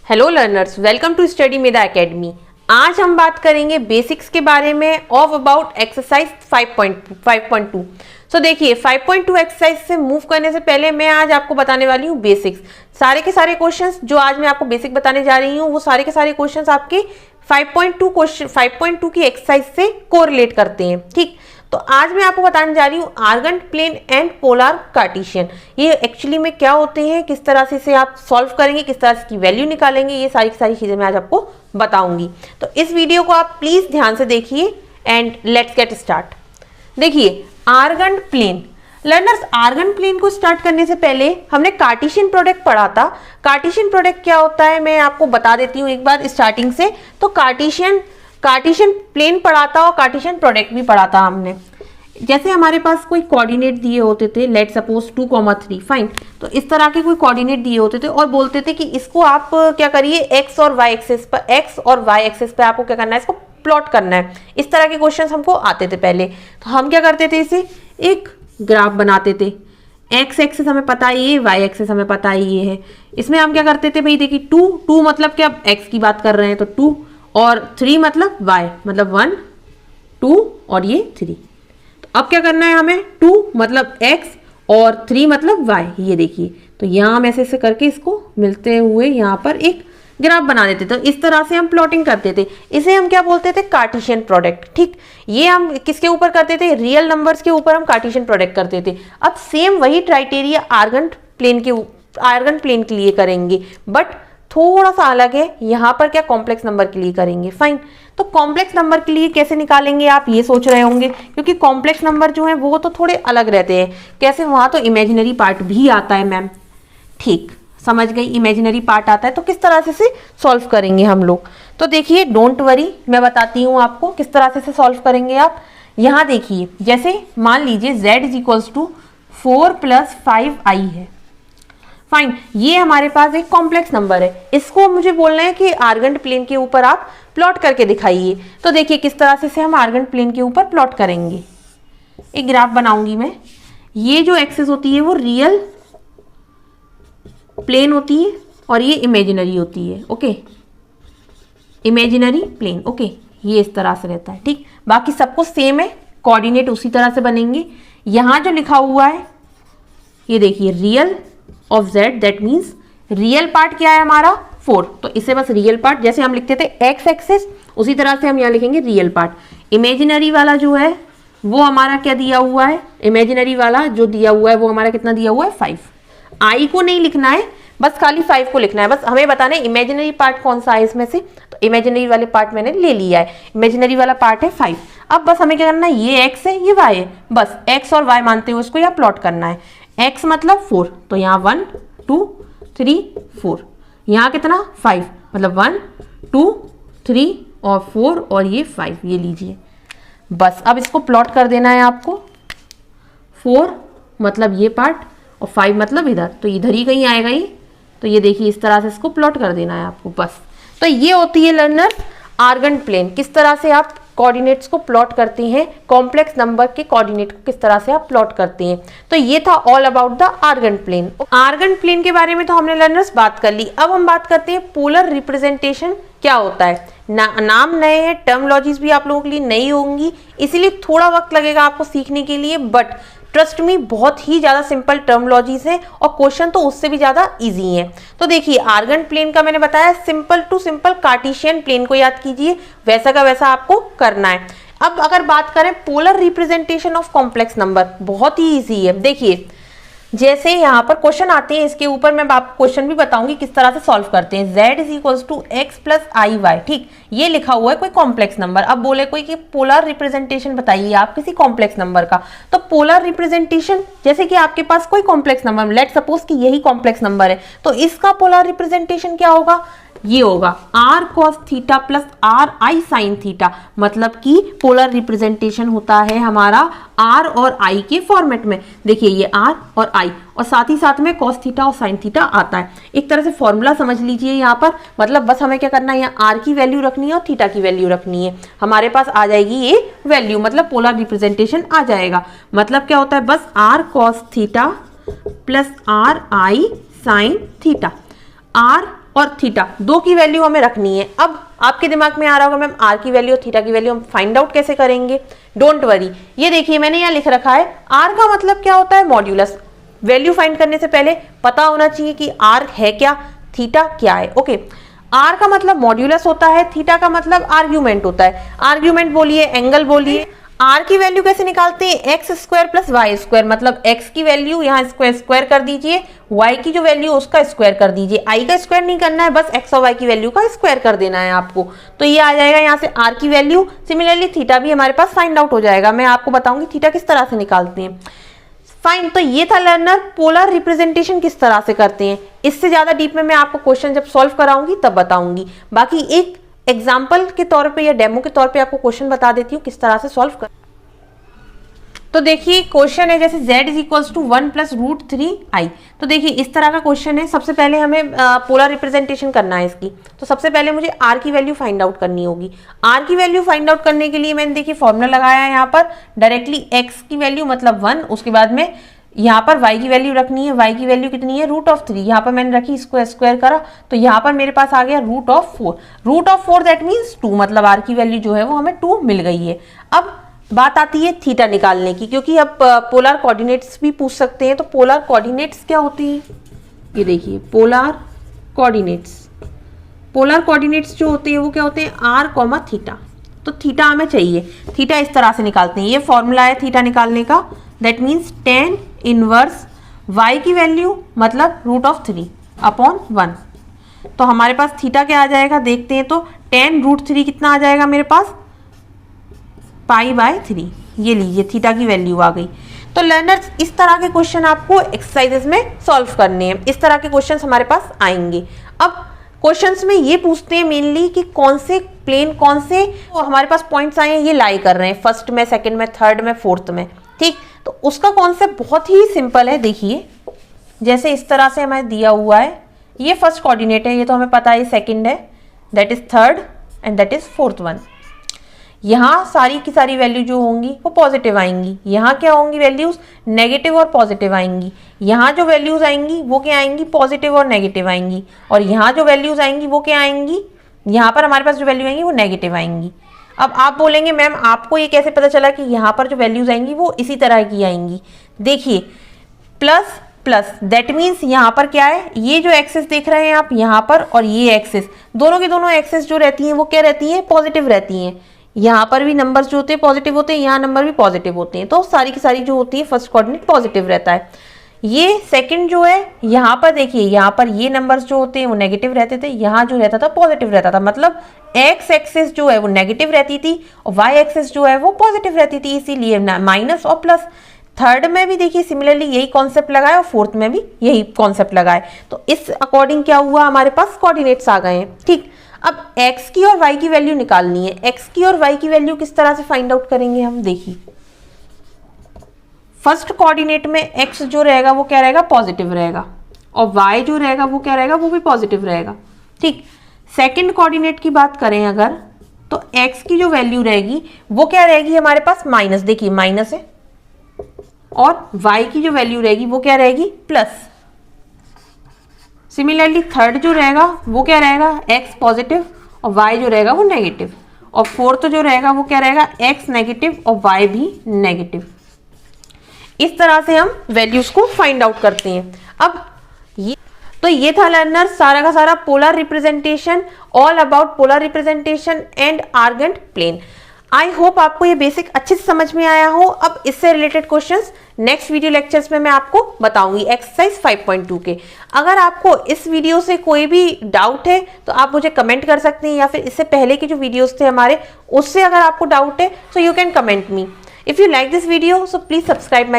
Hello learners, welcome to study Medha academy. आज हम बात करेंगे बेसिक्स के बारे में ऑफ अबाउट एक्सरसाइज 5.2। सो देखिए 5.2 एक्सरसाइज से मूव करने से पहले मैं आज आपको बताने वाली हूँ बेसिक्स। सारे के सारे क्वेश्चंस जो आज मैं आपको बेसिक बताने जा रही हूँ वो सारे के सारे क्वेश्चंस आपके 5.2 की एक्सरसाइज से कोरिलेट करते हैं। ठीक, तो आज मैं आपको बताने जा रही हूँ Argand plane and polar Cartesian. ये एक्चुअली में क्या होते हैं, किस तरह से इसे आप सॉल्व करेंगे, किस तरह से इसकी वैल्यू निकालेंगे, ये सारी की सारी चीजें मैं आज आपको बताऊंगी। तो इस वीडियो को आप प्लीज ध्यान से देखिए एंड लेट्स गेट स्टार्ट। देखिए Argand plane learners, Argand plane को स्टार्ट करने से पहले हमने कार्टेशियन प्रोडक्ट पढ़ा था। कार्टेशियन प्रोडक्ट क्या होता है मैं आपको बता देती हूँ एक बार स्टार्टिंग से। तो कार्टेशियन प्लेन पढ़ा था और कार्टेशियन प्रोडक्ट भी पढ़ा था हमने। जैसे हमारे पास कोई कोऑर्डिनेट दिए होते थे, लेट सपोज 2,3, फाइन। तो इस तरह के कोई कोऑर्डिनेट दिए होते थे और बोलते थे कि इसको आप क्या करिए एक्स और वाई एक्सेस पे आपको क्या करना है, इसको प्लॉट करना है। इस तरह के क्वेश्चंस हमको आते थे पहले। तो हम क्या करते थे, इसे एक ग्राफ बनाते थे। एक्स एक्सेस हमें पता ही है, वाई एक्सेस हमें पता ही है। इसमें हम क्या करते थे भाई, देखिए 2 मतलब क्या, एक्स की बात कर रहे हैं तो 2, और 3 मतलब वाई, मतलब 1 2 और ये 3। तो अब क्या करना है हमें, 2 मतलब एक्स और 3 मतलब वाई। ये देखिए, तो यहाँ हम ऐसे ऐसे करके इसको मिलते हुए यहाँ पर एक ग्राफ बना देते थे। तो इस तरह से हम प्लॉटिंग करते थे। इसे हम क्या बोलते थे, कार्टेशियन प्रोडक्ट। ठीक, ये हम किसके ऊपर करते थे, रियल नंबर्स के ऊपर हम कार्टेशियन प्रोडक्ट करते थे। अब सेम वही क्राइटेरिया आर्गन प्लेन के लिए करेंगे, बट थोड़ा सा अलग है। यहाँ पर क्या कॉम्प्लेक्स नंबर के लिए करेंगे, फाइन। तो कॉम्प्लेक्स नंबर के लिए कैसे निकालेंगे आप ये सोच रहे होंगे, क्योंकि कॉम्प्लेक्स नंबर जो है वो तो थोड़े अलग रहते हैं। कैसे, वहाँ तो इमेजिनरी पार्ट भी आता है मैम। ठीक, समझ गई, इमेजिनरी पार्ट आता है। तो किस तरह से इसे सॉल्व करेंगे हम लोग, तो देखिए डोंट वरी, मैं बताती हूँ आपको किस तरह से इसे सॉल्व करेंगे आप। यहाँ देखिए, जैसे मान लीजिए z = 4 + 5i है, फाइन। ये हमारे पास एक कॉम्प्लेक्स नंबर है। इसको मुझे बोलना है कि आर्गन प्लेन के ऊपर आप प्लॉट करके दिखाइए। तो देखिए किस तरह से इसे हम आर्गन प्लेन के ऊपर प्लॉट करेंगे। एक ग्राफ बनाऊंगी मैं। ये जो एक्सिस होती है वो रियल प्लेन होती है और ये इमेजिनरी होती है। ओके, इमेजिनरी प्लेन, ओके, ये इस तरह से रहता है। ठीक, बाकी सबको सेम है, कोऑर्डिनेट उसी तरह से बनेंगे। यहां जो लिखा हुआ है ये देखिए, real of z, that means real part क्या है हमारा 4। तो इसे बस रियल पार्ट, जैसे हम लिखते थे एक्स एक्सेस, उसी तरह से हम यहाँ लिखेंगे रियल पार्ट। इमेजिनरी वाला जो है वो हमारा क्या दिया हुआ है, इमेजिनरी वाला जो दिया हुआ है वो हमारा कितना दिया हुआ है 5। आई को नहीं लिखना है, बस खाली 5 को लिखना है। बस हमें बताना है इमेजिनरी पार्ट कौन सा है इसमें से। तो इमेजिनरी वाले पार्ट मैंने ले लिया है, इमेजिनरी वाला पार्ट है 5। अब बस हमें क्या करना है, ये x है ये y है, बस x और y मानते हुए उसको यहाँ प्लॉट करना है। x मतलब 4, तो यहाँ 1 2 3 4, यहाँ कितना 5, मतलब 1 2 3 और 4 और ये 5, ये लीजिए। बस अब इसको प्लॉट कर देना है आपको। 4 मतलब ये पार्ट और 5 मतलब इधर, तो इधर ही कहीं आएगा ये। तो ये देखिए इस तरह से इसको प्लॉट कर देना है आपको, बस। तो ये होती है लर्नर आर्गन प्लेन। किस तरह से आप कोऑर्डिनेट्स को प्लॉट करते हैं, कॉम्प्लेक्स नंबर के कोऑर्डिनेट को किस तरह से आप प्लॉट करते हैं। तो ये था all about the Argand plane. Argand plane के बारे में तो हमने लर्नर्स बात कर ली। अब हम बात करते हैं पोलर रिप्रेजेंटेशन क्या होता है। नाम नए हैं, टर्मोलॉजीज भी आप लोगों के लिए नई होंगी, इसीलिए थोड़ा वक्त लगेगा आपको सीखने के लिए, बट ट्रस्ट मी बहुत ही ज्यादा सिंपल टर्मोलॉजीज है और क्वेश्चन तो उससे भी ज्यादा इजी है। तो देखिए आर्गन प्लेन का मैंने बताया simple to simple Cartesian plane को याद कीजिए, वैसा का वैसा आपको करना है। अब अगर बात करें polar representation of complex number, बहुत ही इजी है। देखिए जैसे यहाँ पर क्वेश्चन आते हैं, इसके ऊपर मैं आपको क्वेश्चन भी बताऊंगी किस तरह से सॉल्व करते हैं। z = x + iy, ठीक, ये लिखा हुआ है कोई कॉम्प्लेक्स नंबर। अब बोले कोई कि पोलर रिप्रेजेंटेशन बताइए आप किसी कॉम्प्लेक्स नंबर का। तो पोलर रिप्रेजेंटेशन, जैसे कि आपके पास कोई कॉम्प्लेक्स नंबर, लेट सपोज कि यही कॉम्प्लेक्स नंबर है, तो इसका पोलर रिप्रेजेंटेशन क्या होगा, ये होगा r cos theta + ri sin theta. मतलब कि पोलर रिप्रेजेंटेशन होता है हमारा r और i के फॉर्मेट में। देखिए ये r और i, और साथ ही साथ में cos थीटा और sin थीटा आता है। एक तरह से फॉर्मूला समझ लीजिए यहाँ पर। मतलब बस हमें क्या करना है, यहाँ r की वैल्यू रखनी है और थीटा की वैल्यू रखनी है। हमारे पास आ जाएगी ये वैल्यू, मतलब पोलर रिप्रेजेंटेशन आ जाएगा। मतलब क्या होता है, बस r cos theta + ri sin theta. r और थीटा, दो की वैल्यू हमें रखनी है। अब आपके दिमाग में आ रहा होगा मैम आर की वैल्यू और थीटा की वैल्यू हम फाइंड आउट कैसे करेंगे? डोंट वरी, ये देखिए मैंने यहाँ लिख रखा है आर का मतलब क्या होता है? मॉड्यूलस। वैल्यू फाइंड करने से पहले पता होना चाहिए कि आर है क्या, थीटा क्या है। ओके, आर का मतलब मॉड्यूलस होता है, थीटा का मतलब आर्ग्यूमेंट होता है। आर्ग्यूमेंट बोलिए, एंगल बोलिए। आर की वैल्यू कैसे निकालते हैं? X square plus y square, मतलब एक्स की वैल्यू यहाँ स्क्वायर स्क्वायर कर दीजिए, वाई की जो वैल्यू उसका स्क्वायर कर दीजिए। आई का स्क्वायर नहीं करना है, बस एक्स और वाई की वैल्यू का स्क्वायर कर देना है आपको। तो ये आ जाएगा यहाँ से आर की वैल्यू। सिमिलरली थीटा भी हमारे पास फाइंड आउट हो जाएगा। मैं आपको बताऊंगी थीटा किस तरह से निकालते हैं। फाइन, तो ये था लर्नर पोलर रिप्रेजेंटेशन किस तरह से करते हैं। इससे ज्यादा डीप में मैं आपको क्वेश्चन जब सॉल्व कराऊंगी तब बताऊंगी। बाकी एक एग्जाम्पल के तौर पे या डेमो के तौर पे आपको क्वेश्चन बता देती हूँ किस तरह से सॉल्व कर। तो देखिए क्वेश्चन है जैसे z is equals to 1 plus root 3i। तो देखिए इस तरह का क्वेश्चन है। सबसे पहले हमें पोलर रिप्रेजेंटेशन करना है इसकी। तो सबसे पहले मुझे r की वैल्यू फाइंड आउट करनी होगी। r की वैल्यू फाइंड आउट करने के लिए मैंने देखिए फॉर्मूला लगाया है यहाँ पर डायरेक्टली x की वैल्यू मतलब 1, उसके बाद में यहाँ पर y की वैल्यू रखनी है। y की वैल्यू कितनी है? Root of 3। यहाँ पर मैंने रखी, इसको स्क्वायर करा तो यहाँ पर मेरे पास आ गया root of 4। Root of 4 that means 2, मतलब r की वैल्यू जो है वो हमें 2 मिल गई है। अब बात आती है थीटा निकालने की, क्योंकि अब पोलर कोऑर्डिनेट्स भी पूछ सकते हैं। तो पोलर कोऑर्डिनेट्स क्या होती है? ये देखिए पोलर कोऑर्डिनेट्स। पोलर कोऑर्डिनेट्स जो होते हैं वो क्या होते हैं? R comma theta. तो थीटा हमें चाहिए। थीटा इस तरह से निकालते हैं। ये फॉर्मूला है थीटा निकालने का, that means tan inverse y की वैल्यू मतलब रूट ऑफ 3 अपॉन 1। तो हमारे पास थीटा क्या आ जाएगा देखते हैं। तो tan रूट 3 कितना आ जाएगा मेरे पास? π/3। ये लीजिए थीटा की वैल्यू आ गई। तो लर्नर्स इस तरह के क्वेश्चन आपको एक्सरसाइजेस में सॉल्व करने हैं। इस तरह के क्वेश्चंस हमारे पास आएंगे। अब क्वेश्चंस में ये पूछते हैं मेनली कि कौन से प्लेन, कौन से हमारे पास पॉइंट्स आए हैं ये लाई कर रहे हैं फर्स्ट में, सेकंड में, थर्ड में, फोर्थ में। ठीक, तो उसका कॉन्सेप्ट बहुत ही सिंपल है। देखिए जैसे इस तरह से हमें दिया हुआ है, ये फर्स्ट कोऑर्डिनेट है, ये तो हमें पता है, सेकंड है, that is third and that is fourth one. यहाँ सारी की सारी वैल्यू जो होंगी वो पॉजिटिव आएंगी। यहाँ क्या होंगी वैल्यूज? नेगेटिव और पॉजिटिव आएंगी। यहाँ जो वैल्यूज आएंगी वो क्या आएंगी? पॉजिटिव और नेगेटिव आएंगी। और यहाँ जो वैल्यूज आएंगी वो क्या आएंगी? यहाँ पर हमारे पास जो वैल्यू आएंगी वो नेगेटिव आएंगी। अब आप बोलेंगे मैम आपको ये कैसे पता चला कि यहाँ पर जो वैल्यूज आएंगी वो इसी तरह की आएंगी? देखिए प्लस प्लस दैट मीन्स यहाँ पर क्या है? ये जो एक्सेस देख रहे हैं आप यहाँ पर और ये एक्सेस, दोनों की दोनों एक्सेस जो रहती हैं वो क्या रहती हैं? पॉजिटिव रहती हैं। यहाँ पर भी नंबर्स जो होते हैं पॉजिटिव होते हैं, यहाँ नंबर भी पॉजिटिव होते हैं। तो सारी की सारी जो होती है फर्स्ट कोऑर्डिनेट पॉजिटिव रहता है। ये सेकंड जो है यहाँ पर देखिए, यहाँ पर ये नंबर्स जो होते हैं वो नेगेटिव रहते थे, यहाँ जो रहता था पॉजिटिव रहता था। मतलब एक्स एक्सेस जो है वो नेगेटिव रहती थी और वाई एक्सेस जो है वो पॉजिटिव रहती थी, इसीलिए माइनस और प्लस। थर्ड में भी देखिए सिमिलरली यही कॉन्सेप्ट लगाए और फोर्थ में भी यही कॉन्सेप्ट लगाए। तो इस अकॉर्डिंग क्या हुआ? हमारे पास कोऑर्डिनेट्स आ गए हैं। ठीक, अब x की और y की वैल्यू निकालनी है। x की और y की वैल्यू किस तरह से फाइंड आउट करेंगे हम? देखिए फर्स्ट कोऑर्डिनेट में x जो रहेगा वो क्या रहेगा? पॉजिटिव रहेगा, और y जो रहेगा वो क्या रहेगा? वो भी पॉजिटिव रहेगा। ठीक, सेकंड कोऑर्डिनेट की बात करें अगर, तो x की जो वैल्यू रहेगी वो क्या रहेगी हमारे पास? माइनस। देखिए माइनस है, और y की जो वैल्यू रहेगी वो क्या रहेगी? प्लस। सिमिलरली थर्ड जो रहेगा वो क्या रहेगा? x पॉजिटिव और y जो रहेगा वो नेगेटिव, और फोर्थ जो रहेगा वो क्या रहेगा? x नेगेटिव और y भी नेगेटिव। इस तरह से हम वैल्यूज को फाइंड आउट करते हैं। अब ये था लर्नर सारा का सारा polar representation, all about polar representation and Argand plane. I hope आपको ये बेसिक अच्छे से समझ में आया हो। अब इससे related questions next video lectures में मैं आपको बताऊंगी एक्सरसाइज 5.2 के। अगर आपको इस वीडियो से कोई भी डाउट है तो आप मुझे कमेंट कर सकते हैं, या फिर इससे पहले के जो वीडियोस थे हमारे उससे अगर आपको डाउट है तो you can comment me. If you like this video so please subscribe my